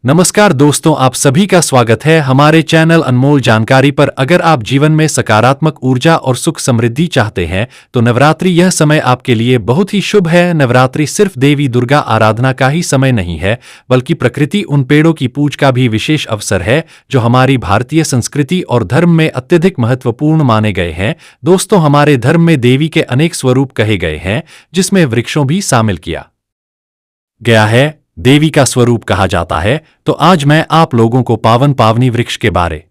नमस्कार दोस्तों, आप सभी का स्वागत है हमारे चैनल अनमोल जानकारी पर। अगर आप जीवन में सकारात्मक ऊर्जा और सुख समृद्धि चाहते हैं तो नवरात्रि यह समय आपके लिए बहुत ही शुभ है। नवरात्रि सिर्फ देवी दुर्गा आराधना का ही समय नहीं है, बल्कि प्रकृति उन पेड़ों की पूजा का भी विशेष अवसर है जो हमारी भारतीय संस्कृति और धर्म में अत्यधिक महत्वपूर्ण माने गए हैं। दोस्तों, हमारे धर्म में देवी के अनेक स्वरूप कहे गए हैं, जिसमें वृक्षों भी शामिल किया गया है। देवी का स्वरूप कहा जाता है। तो आज मैं आप लोगों को पावनी वृक्ष के बारे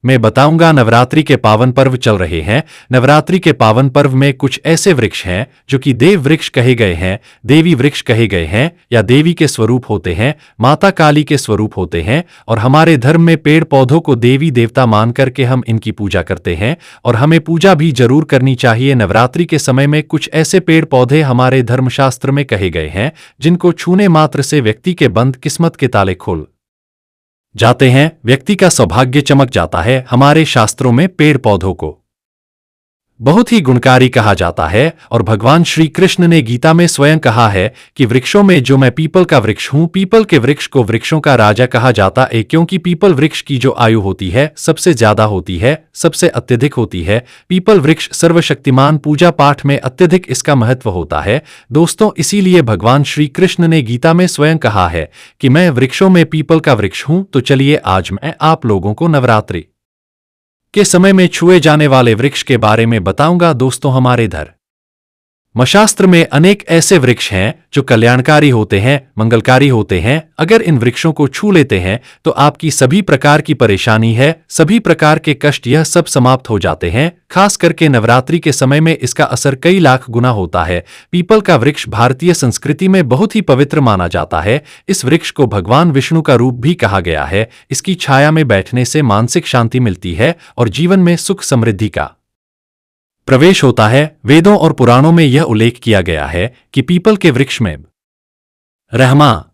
में बताऊंगा। नवरात्रि के पावन पर्व चल रहे हैं। नवरात्रि के पावन पर्व में कुछ ऐसे वृक्ष हैं जो कि देव वृक्ष कहे गए हैं, देवी वृक्ष कहे गए हैं, या देवी के स्वरूप होते हैं, माता काली के स्वरूप होते हैं। और हमारे धर्म में पेड़ पौधों को देवी देवता मान करके हम इनकी पूजा करते हैं, और हमें पूजा भी जरूर करनी चाहिए। नवरात्रि के समय में कुछ ऐसे पेड़ पौधे हमारे धर्मशास्त्र में कहे गए हैं जिनको छूने मात्र से व्यक्ति के बंद किस्मत के ताले खुल जाते हैं, व्यक्ति का सौभाग्य चमक जाता है। हमारे शास्त्रों में पेड़ पौधों को बहुत ही गुणकारी कहा जाता है, और भगवान श्री कृष्ण ने गीता में स्वयं कहा है कि वृक्षों में जो मैं पीपल का वृक्ष हूं। पीपल के वृक्ष को वृक्षों का राजा कहा जाता है, क्योंकि पीपल वृक्ष की जो आयु होती है सबसे ज्यादा होती है, सबसे अत्यधिक होती है। पीपल वृक्ष सर्वशक्तिमान, पूजा पाठ में अत्यधिक इसका महत्व होता है। दोस्तों, इसीलिए भगवान श्री कृष्ण ने गीता में स्वयं कहा है कि मैं वृक्षों में पीपल का वृक्ष हूं। तो चलिए आज मैं आप लोगों को नवरात्रि के समय में छुए जाने वाले वृक्ष के बारे में बताऊंगा। दोस्तों, हमारे धर्मशास्त्र में अनेक ऐसे वृक्ष हैं जो कल्याणकारी होते हैं, मंगलकारी होते हैं। अगर इन वृक्षों को छू लेते हैं तो आपकी सभी प्रकार की परेशानी है, सभी प्रकार के कष्ट, यह सब समाप्त हो जाते हैं। खास करके नवरात्रि के समय में इसका असर कई लाख गुना होता है। पीपल का वृक्ष भारतीय संस्कृति में बहुत ही पवित्र माना जाता है। इस वृक्ष को भगवान विष्णु का रूप भी कहा गया है। इसकी छाया में बैठने से मानसिक शांति मिलती है और जीवन में सुख समृद्धि का प्रवेश होता है। वेदों और पुराणों में यह उल्लेख किया गया है कि पीपल के वृक्ष में ब्रह्मा,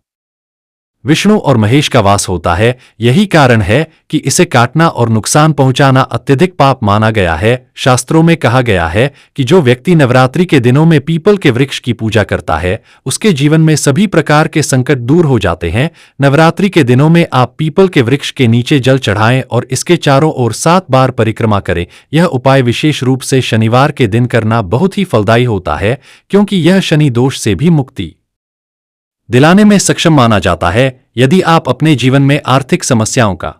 विष्णु और महेश का वास होता है। यही कारण है कि इसे काटना और नुकसान पहुंचाना अत्यधिक पाप माना गया है। शास्त्रों में कहा गया है कि जो व्यक्ति नवरात्रि के दिनों में पीपल के वृक्ष की पूजा करता है उसके जीवन में सभी प्रकार के संकट दूर हो जाते हैं। नवरात्रि के दिनों में आप पीपल के वृक्ष के नीचे जल चढ़ाएं और इसके चारों ओर 7 बार परिक्रमा करें। यह उपाय विशेष रूप से शनिवार के दिन करना बहुत ही फलदायी होता है, क्योंकि यह शनि दोष से भी मुक्ति दिलाने में सक्षम माना जाता है। यदि आप अपने जीवन में आर्थिक समस्याओं का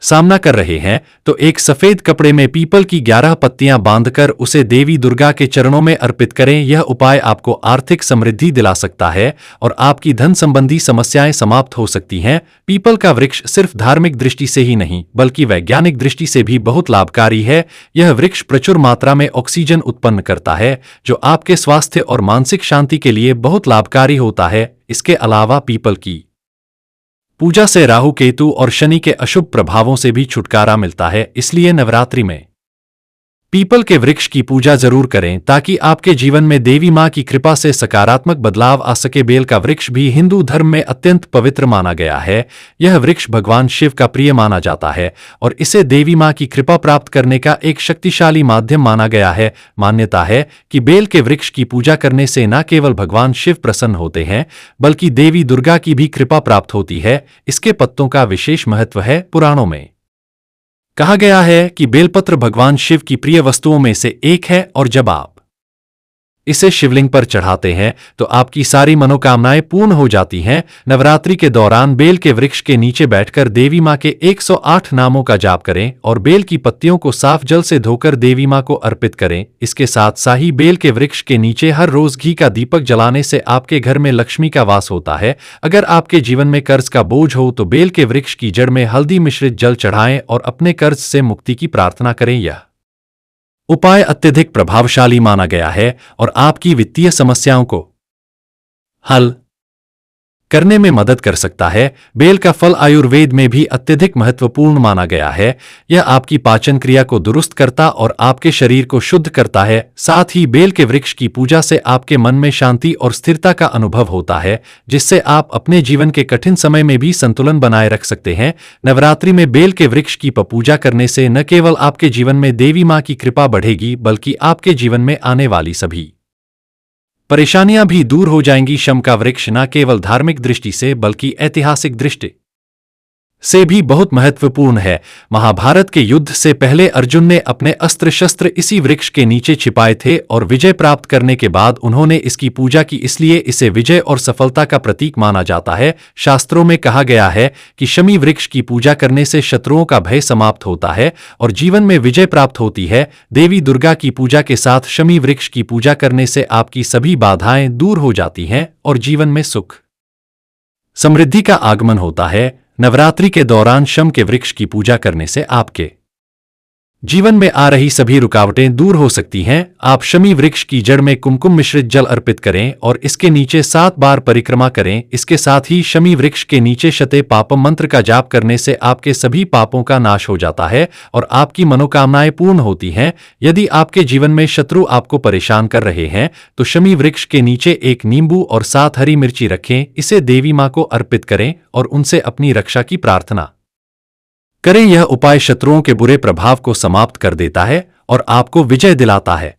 सामना कर रहे हैं तो एक सफेद कपड़े में पीपल की 11 पत्तियां बांधकर उसे देवी दुर्गा के चरणों में अर्पित करें। यह उपाय आपको आर्थिक समृद्धि दिला सकता है और आपकी धन संबंधी समस्याएं समाप्त हो सकती हैं। पीपल का वृक्ष सिर्फ धार्मिक दृष्टि से ही नहीं बल्कि वैज्ञानिक दृष्टि से भी बहुत लाभकारी है। यह वृक्ष प्रचुर मात्रा में ऑक्सीजन उत्पन्न करता है, जो आपके स्वास्थ्य और मानसिक शांति के लिए बहुत लाभकारी होता है। इसके अलावा पीपल की पूजा से राहु, केतु और शनि के अशुभ प्रभावों से भी छुटकारा मिलता है। इसलिए नवरात्रि में पीपल के वृक्ष की पूजा जरूर करें ताकि आपके जीवन में देवी मां की कृपा से सकारात्मक बदलाव आ सके। बेल का वृक्ष भी हिंदू धर्म में अत्यंत पवित्र माना गया है। यह वृक्ष भगवान शिव का प्रिय माना जाता है और इसे देवी मां की कृपा प्राप्त करने का एक शक्तिशाली माध्यम माना गया है। मान्यता है कि बेल के वृक्ष की पूजा करने से न केवल भगवान शिव प्रसन्न होते हैं बल्कि देवी दुर्गा की भी कृपा प्राप्त होती है। इसके पत्तों का विशेष महत्व है। पुराणों में कहा गया है कि बेलपत्र भगवान शिव की प्रिय वस्तुओं में से एक है, और जब आप इसे शिवलिंग पर चढ़ाते हैं तो आपकी सारी मनोकामनाएं पूर्ण हो जाती हैं। नवरात्रि के दौरान बेल के वृक्ष के नीचे बैठकर देवी मां के 108 नामों का जाप करें और बेल की पत्तियों को साफ जल से धोकर देवी मां को अर्पित करें। इसके साथ ही बेल के वृक्ष के नीचे हर रोज घी का दीपक जलाने से आपके घर में लक्ष्मी का वास होता है। अगर आपके जीवन में कर्ज का बोझ हो तो बेल के वृक्ष की जड़ में हल्दी मिश्रित जल चढ़ाएं और अपने कर्ज से मुक्ति की प्रार्थना करें। यह उपाय अत्यधिक प्रभावशाली माना गया है और आपकी वित्तीय समस्याओं को हल करने में मदद कर सकता है। बेल का फल आयुर्वेद में भी अत्यधिक महत्वपूर्ण माना गया है। यह आपकी पाचन क्रिया को दुरुस्त करता और आपके शरीर को शुद्ध करता है। साथ ही बेल के वृक्ष की पूजा से आपके मन में शांति और स्थिरता का अनुभव होता है, जिससे आप अपने जीवन के कठिन समय में भी संतुलन बनाए रख सकते हैं। नवरात्रि में बेल के वृक्ष की पूजा करने से न केवल आपके जीवन में देवी मां की कृपा बढ़ेगी बल्कि आपके जीवन में आने वाली सभी परेशानियां भी दूर हो जाएंगी। शम का वृक्ष न केवल धार्मिक दृष्टि से बल्कि ऐतिहासिक दृष्टि से भी बहुत महत्वपूर्ण है। महाभारत के युद्ध से पहले अर्जुन ने अपने अस्त्र शस्त्र इसी वृक्ष के नीचे छिपाए थे और विजय प्राप्त करने के बाद उन्होंने इसकी पूजा की, इसलिए इसे विजय और सफलता का प्रतीक माना जाता है। शास्त्रों में कहा गया है कि शमी वृक्ष की पूजा करने से शत्रुओं का भय समाप्त होता है और जीवन में विजय प्राप्त होती है। देवी दुर्गा की पूजा के साथ शमी वृक्ष की पूजा करने से आपकी सभी बाधाएं दूर हो जाती हैं और जीवन में सुख समृद्धि का आगमन होता है। नवरात्रि के दौरान शम के वृक्ष की पूजा करने से आपके जीवन में आ रही सभी रुकावटें दूर हो सकती हैं। आप शमी वृक्ष की जड़ में कुमकुम मिश्रित जल अर्पित करें और इसके नीचे 7 बार परिक्रमा करें। इसके साथ ही शमी वृक्ष के नीचे शते पापम मंत्र का जाप करने से आपके सभी पापों का नाश हो जाता है और आपकी मनोकामनाएं पूर्ण होती हैं। यदि आपके जीवन में शत्रु आपको परेशान कर रहे हैं तो शमी वृक्ष के नीचे एक नींबू और 7 हरी मिर्ची रखें। इसे देवी मां को अर्पित करें और उनसे अपनी रक्षा की प्रार्थना करें। यह उपाय शत्रुओं के बुरे प्रभाव को समाप्त कर देता है और आपको विजय दिलाता है।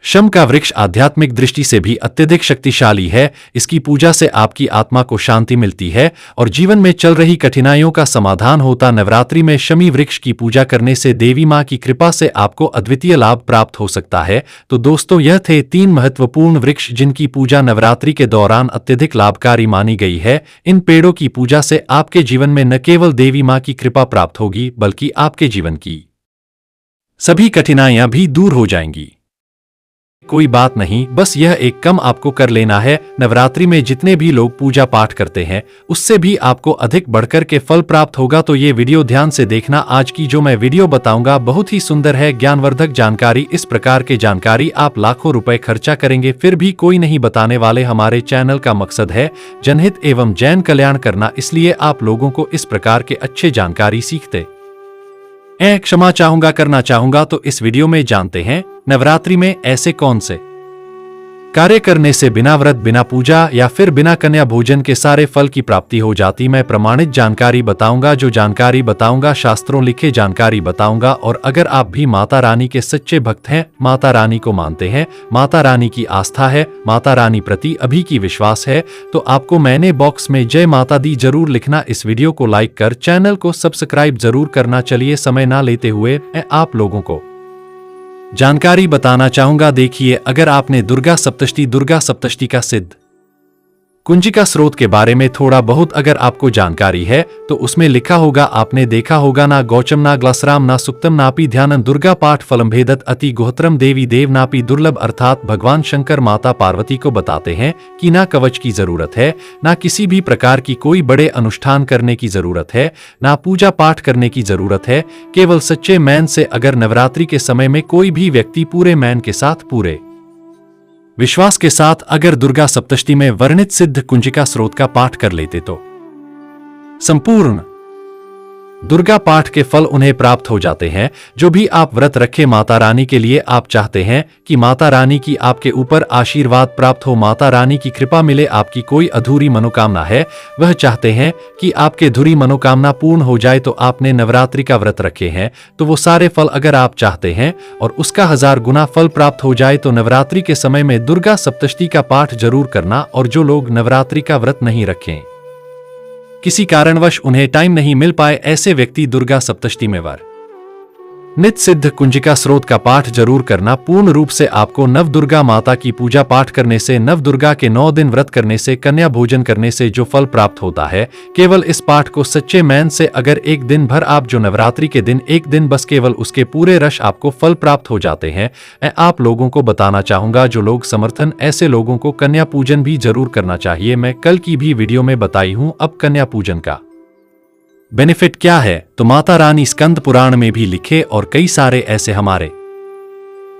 शम का वृक्ष आध्यात्मिक दृष्टि से भी अत्यधिक शक्तिशाली है। इसकी पूजा से आपकी आत्मा को शांति मिलती है और जीवन में चल रही कठिनाइयों का समाधान होता। नवरात्रि में शमी वृक्ष की पूजा करने से देवी मां की कृपा से आपको अद्वितीय लाभ प्राप्त हो सकता है। तो दोस्तों, यह थे 3 महत्वपूर्ण वृक्ष जिनकी पूजा नवरात्रि के दौरान अत्यधिक लाभकारी मानी गई है। इन पेड़ों की पूजा से आपके जीवन में न केवल देवी मां की कृपा प्राप्त होगी बल्कि आपके जीवन की सभी कठिनाइयां भी दूर हो जाएंगी। कोई बात नहीं, बस यह एक कम आपको कर लेना है। नवरात्रि में जितने भी लोग पूजा पाठ करते हैं उससे भी आपको अधिक बढ़कर के फल प्राप्त होगा। तो ये वीडियो ध्यान से देखना। आज की जो मैं वीडियो बताऊंगा बहुत ही सुंदर है, ज्ञानवर्धक जानकारी। इस प्रकार के जानकारी आप लाखों रुपए खर्चा करेंगे फिर भी कोई नहीं बताने वाले। हमारे चैनल का मकसद है जनहित एवं जैन कल्याण करना, इसलिए आप लोगों को इस प्रकार के अच्छे जानकारी सीखते क्षमा करना चाहूंगा। तो इस वीडियो में जानते हैं नवरात्रि में ऐसे कौन से कार्य करने से बिना व्रत, बिना पूजा या फिर बिना कन्या भोजन के सारे फल की प्राप्ति हो जाती। मैं प्रमाणित जानकारी बताऊंगा। जो जानकारी बताऊंगा शास्त्रों लिखे जानकारी बताऊंगा। और अगर आप भी माता रानी के सच्चे भक्त हैं, माता रानी को मानते हैं, माता रानी की आस्था है, माता रानी प्रति अभी की विश्वास है, तो आपको मैंने बॉक्स में जय माता दी जरूर लिखना। इस वीडियो को लाइक कर चैनल को सब्सक्राइब जरूर करना। चलिए समय ना लेते हुए मैं आप लोगों को जानकारी बताना चाहूंगा। देखिए, अगर आपने दुर्गा सप्तष्टी का सिद्ध कुंजिका स्रोत के बारे में थोड़ा बहुत अगर आपको जानकारी है तो उसमें लिखा होगा, आपने देखा होगा, ना गौचम ना ग्लासराम ना सुक्तम नापि ध्यानम दुर्गा पाठ फलम भेदत अति गोहत्रम देवी देव नापि दुर्लभ। अर्थात भगवान शंकर माता पार्वती को बताते हैं कि ना कवच की जरूरत है, ना किसी भी प्रकार की कोई बड़े अनुष्ठान करने की जरूरत है, ना पूजा पाठ करने की जरूरत है। केवल सच्चे मैन से अगर नवरात्रि के समय में कोई भी व्यक्ति पूरे मैन के साथ, पूरे विश्वास के साथ अगर दुर्गा सप्तष्टी में वर्णित सिद्ध कुंजिका स्रोत का पाठ कर लेते तो संपूर्ण दुर्गा पाठ के फल उन्हें प्राप्त हो जाते हैं। जो भी आप व्रत रखे माता रानी के लिए, आप चाहते हैं कि माता रानी की आपके ऊपर आशीर्वाद प्राप्त हो, माता रानी की कृपा मिले, आपकी कोई अधूरी मनोकामना है, वह चाहते हैं कि आपके अधूरी मनोकामना पूर्ण हो जाए, तो आपने नवरात्रि का व्रत रखे हैं तो वो सारे फल अगर आप चाहते हैं और उसका 1000 गुना फल प्राप्त हो जाए तो नवरात्रि के समय में दुर्गा सप्तष्टी का पाठ जरूर करना। और जो लोग नवरात्रि का व्रत नहीं रखें, किसी कारणवश उन्हें टाइम नहीं मिल पाए, ऐसे व्यक्ति दुर्गा सप्तष्टी में नित्य सिद्ध कुंजिका स्रोत का पाठ जरूर करना। पूर्ण रूप से आपको नव दुर्गा माता की पूजा पाठ करने से, नव दुर्गा के 9 दिन व्रत करने से, कन्या भोजन करने से जो फल प्राप्त होता है, केवल इस पाठ को सच्चे मैन से अगर एक दिन भर आप, जो नवरात्रि के दिन एक दिन बस केवल उसके पूरे रश आपको फल प्राप्त हो जाते हैं। मैं आप लोगों को बताना चाहूंगा, जो लोग समर्थन, ऐसे लोगों को कन्या पूजन भी जरूर करना चाहिए। मैं कल की भी वीडियो में बताई हूं। अब कन्या पूजन का बेनिफिट क्या है तो माता रानी स्कंद पुराण में भी लिखे और कई सारे ऐसे हमारे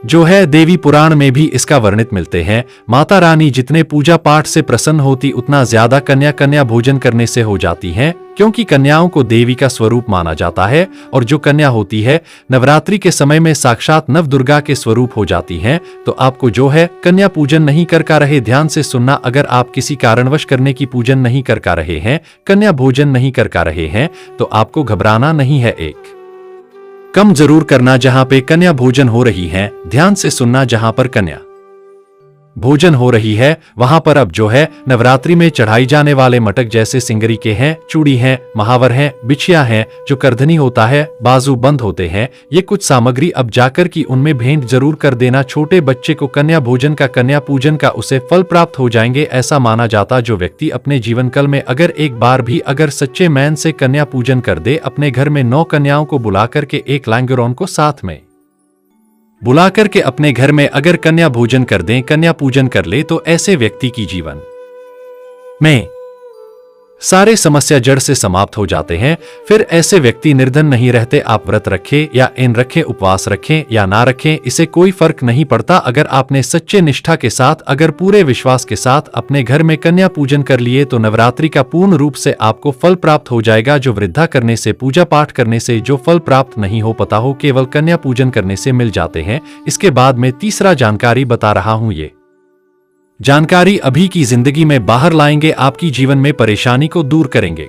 जो है देवी पुराण में भी इसका वर्णित मिलते हैं। माता रानी जितने पूजा पाठ से प्रसन्न होती उतना ज्यादा कन्या भोजन करने से हो जाती हैं, क्योंकि कन्याओं को देवी का स्वरूप माना जाता है और जो कन्या होती है नवरात्रि के समय में साक्षात नव दुर्गा के स्वरूप हो जाती हैं। तो आपको जो है कन्या पूजन नहीं कर का रहे, ध्यान से सुनना। अगर आप किसी कारणवश करने की पूजन नहीं कर का रहे हैं, कन्या भोजन नहीं कर का रहे हैं, तो आपको घबराना नहीं है। एक कम जरूर करना जहां पे कन्या भोजन हो रही है, ध्यान से सुनना, जहां पर कन्या भोजन हो रही है, वहां पर अब जो है नवरात्रि में चढ़ाई जाने वाले मटक जैसे सिंगरी के हैं, चूड़ी हैं, महावर हैं, बिछिया हैं, जो करधनी होता है, बाजू बंद होते हैं, ये कुछ सामग्री अब जाकर कि उनमें भेंट जरूर कर देना। छोटे बच्चे को कन्या भोजन का, कन्या पूजन का उसे फल प्राप्त हो जाएंगे। ऐसा माना जाता जो व्यक्ति अपने जीवन काल में अगर एक बार भी अगर सच्चे मैन से कन्या पूजन कर दे, अपने घर में 9 कन्याओं को बुला करके एक लांगरोन को साथ में बुला करके अपने घर में अगर कन्या भोजन कर दें, कन्या पूजन कर ले, तो ऐसे व्यक्ति की जीवन में सारे समस्या जड़ से समाप्त हो जाते हैं। फिर ऐसे व्यक्ति निर्धन नहीं रहते। आप व्रत रखें या इन रखें, उपवास रखें या ना रखें, इसे कोई फर्क नहीं पड़ता। अगर आपने सच्चे निष्ठा के साथ, अगर पूरे विश्वास के साथ अपने घर में कन्या पूजन कर लिए, तो नवरात्रि का पूर्ण रूप से आपको फल प्राप्त हो जाएगा। जो वृद्धा करने से, पूजा पाठ करने से जो फल प्राप्त नहीं हो पता हो, केवल कन्या पूजन करने से मिल जाते हैं। इसके बाद में तीसरा जानकारी बता रहा हूं। ये जानकारी अभी की जिंदगी में बाहर लाएंगे, आपकी जीवन में परेशानी को दूर करेंगे।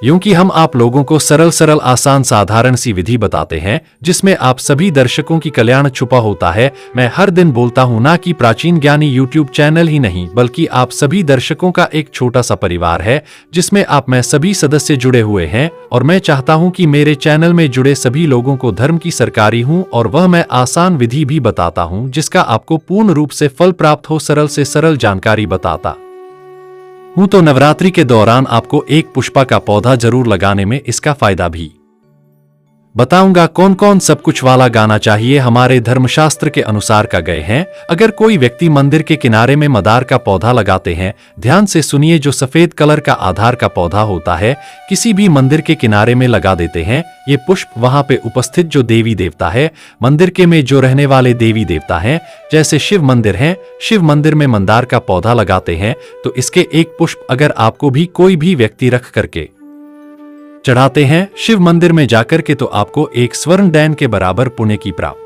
यूं कि हम आप लोगों को सरल सरल आसान साधारण सी विधि बताते हैं, जिसमें आप सभी दर्शकों की कल्याण छुपा होता है। मैं हर दिन बोलता हूं ना कि प्राचीन ज्ञानी यूट्यूब चैनल ही नहीं, बल्कि आप सभी दर्शकों का एक छोटा सा परिवार है, जिसमें आप मैं सभी सदस्य जुड़े हुए हैं। और मैं चाहता हूं कि मेरे चैनल में जुड़े सभी लोगों को धर्म की सरकारी हूं, और वह मैं आसान विधि भी बताता हूं, जिसका आपको पूर्ण रूप से फल प्राप्त हो। सरल से सरल जानकारी बताता हूं। तो नवरात्रि के दौरान आपको एक पुष्पा का पौधा जरूर लगाने में इसका फायदा भी बताऊंगा। कौन कौन सब कुछ वाला गाना चाहिए, हमारे धर्मशास्त्र के अनुसार का गए हैं। अगर कोई व्यक्ति मंदिर के किनारे में मदार का पौधा लगाते हैं, ध्यान से सुनिए, जो सफेद कलर का आधार का पौधा होता है, किसी भी मंदिर के किनारे में लगा देते हैं। ये पुष्प वहां पे उपस्थित जो देवी देवता है, मंदिर के में जो रहने वाले देवी देवता हैं, जैसे शिव मंदिर है, शिव मंदिर में मंदार का पौधा लगाते हैं, तो इसके एक पुष्प अगर आपको भी कोई भी व्यक्ति रख करके चढ़ाते हैं शिव मंदिर में जाकर के, तो आपको एक स्वर्ण डैन के बराबर पुण्य की प्राप्ति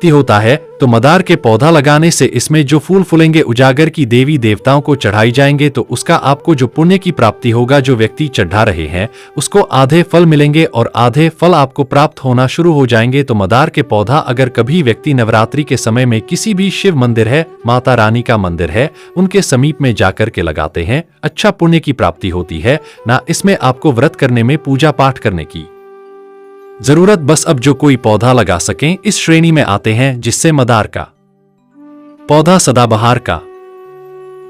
होता है। तो मदार के पौधा लगाने से इसमें जो फूल फूलेंगे, उजागर की देवी देवताओं को चढ़ाई जाएंगे, तो उसका आपको जो पुण्य की प्राप्ति होगा, जो व्यक्ति चढ़ा रहे हैं उसको आधे फल मिलेंगे और आधे फल आपको प्राप्त होना शुरू हो जाएंगे। तो मदार के पौधा अगर कभी व्यक्ति नवरात्रि के समय में किसी भी शिव मंदिर है, माता रानी का मंदिर है, उनके समीप में जाकर के लगाते हैं, अच्छा पुण्य की प्राप्ति होती है ना। इसमें आपको व्रत करने में, पूजा पाठ करने की जरूरत, बस अब जो कोई पौधा लगा सकें। इस श्रेणी में आते हैं जिससे मदार का पौधा, सदाबहार का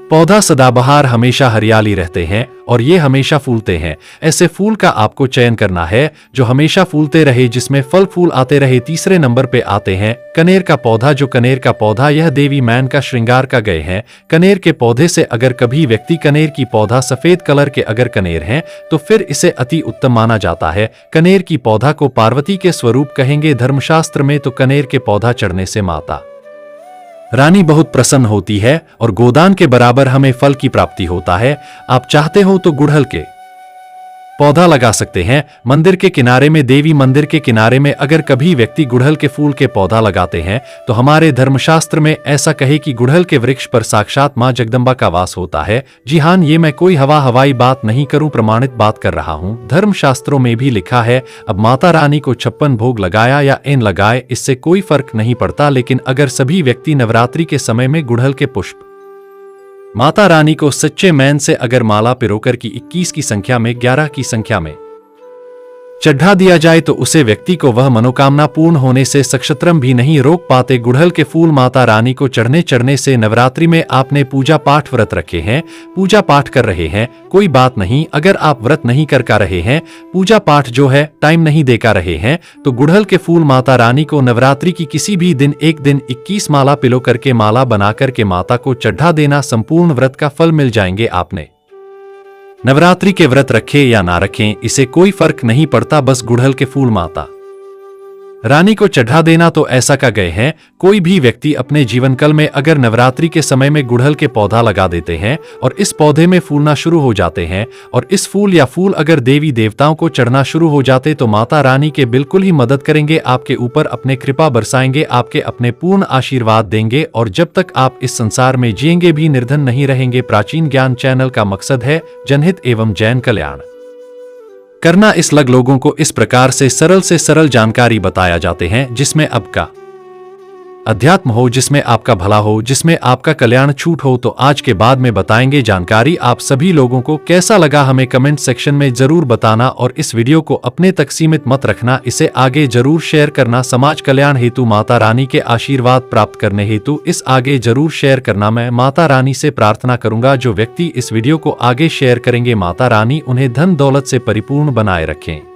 पौधा। सदाबहार हमेशा हरियाली रहते हैं और ये हमेशा फूलते हैं। ऐसे फूल का आपको चयन करना है जो हमेशा फूलते रहे, जिसमें फल फूल आते रहे। तीसरे नंबर पे आते हैं कनेर का पौधा। जो कनेर का पौधा, यह देवी मैन का श्रृंगार का गए हैं। कनेर के पौधे से अगर कभी व्यक्ति कनेर की पौधा सफेद कलर के अगर कनेर हैं, तो फिर इसे अति उत्तम माना जाता है। कनेर की पौधा को पार्वती के स्वरूप कहेंगे धर्मशास्त्र में। तो कनेर के पौधा चढ़ने से माता रानी बहुत प्रसन्न होती है और गोदान के बराबर हमें फल की प्राप्ति होता है। आप चाहते हो तो गुड़हल के पौधा लगा सकते हैं मंदिर के किनारे में। देवी मंदिर के किनारे में अगर कभी व्यक्ति गुड़हल के फूल के पौधा लगाते हैं, तो हमारे धर्मशास्त्र में ऐसा कहे कि गुड़हल के वृक्ष पर साक्षात मां जगदम्बा का वास होता है। जी हां, ये मैं कोई हवाई बात नहीं करूं, प्रमाणित बात कर रहा हूं। धर्मशास्त्रों में भी लिखा है। अब माता रानी को 56 भोग लगाया या इन लगाए, इससे कोई फर्क नहीं पड़ता। लेकिन अगर सभी व्यक्ति नवरात्रि के समय में गुड़हल के पुष्प माता रानी को सच्चे मैन से अगर माला पिरोकर की 21 की संख्या में, 11 की संख्या में चढ़ा दिया जाए, तो उसे व्यक्ति को वह मनोकामना पूर्ण होने से सक्षत्रम भी नहीं रोक पाते। गुड़हल के फूल माता रानी को चढ़ने से नवरात्रि में आपने पूजा पाठ व्रत रखे हैं, पूजा पाठ कर रहे हैं, कोई बात नहीं। अगर आप व्रत नहीं कर रहे हैं, पूजा पाठ जो है टाइम नहीं दे रहे हैं, तो गुड़हल के फूल माता रानी को नवरात्रि की किसी भी दिन, एक दिन 21 माला पिलो करके, माला बना करके माता को चढ़ा देना। संपूर्ण व्रत का फल मिल जाएंगे। आपने नवरात्रि के व्रत रखे या ना रखें, इसे कोई फर्क नहीं पड़ता, बस गुड़हल के फूल माता रानी को चढ़ा देना। तो ऐसा का गए हैं कोई भी व्यक्ति अपने जीवन काल में अगर नवरात्रि के समय में गुड़हल के पौधा लगा देते हैं और इस पौधे में फूलना शुरू हो जाते हैं, और इस फूल या फूल अगर देवी देवताओं को चढ़ना शुरू हो जाते, तो माता रानी के बिल्कुल ही मदद करेंगे, आपके ऊपर अपने कृपा बरसाएंगे, आपके अपने पूर्ण आशीर्वाद देंगे। और जब तक आप इस संसार में जिएंगे भी निर्धन नहीं रहेंगे। प्राचीन ज्ञान चैनल का मकसद है जनहित एवं जैन कल्याण करना। इस लग लोगों को इस प्रकार से सरल जानकारी बताया जाते हैं, जिसमें अब का अध्यात्म हो, जिसमें आपका भला हो, जिसमें आपका कल्याण छूट हो। तो आज के बाद में बताएंगे जानकारी। आप सभी लोगों को कैसा लगा हमें कमेंट सेक्शन में जरूर बताना और इस वीडियो को अपने तक सीमित मत रखना, इसे आगे जरूर शेयर करना। समाज कल्याण हेतु माता रानी के आशीर्वाद प्राप्त करने हेतु इस आगे जरूर शेयर करना। मैं माता रानी से प्रार्थना करूंगा जो व्यक्ति इस वीडियो को आगे शेयर करेंगे, माता रानी उन्हें धन दौलत से परिपूर्ण बनाए रखें।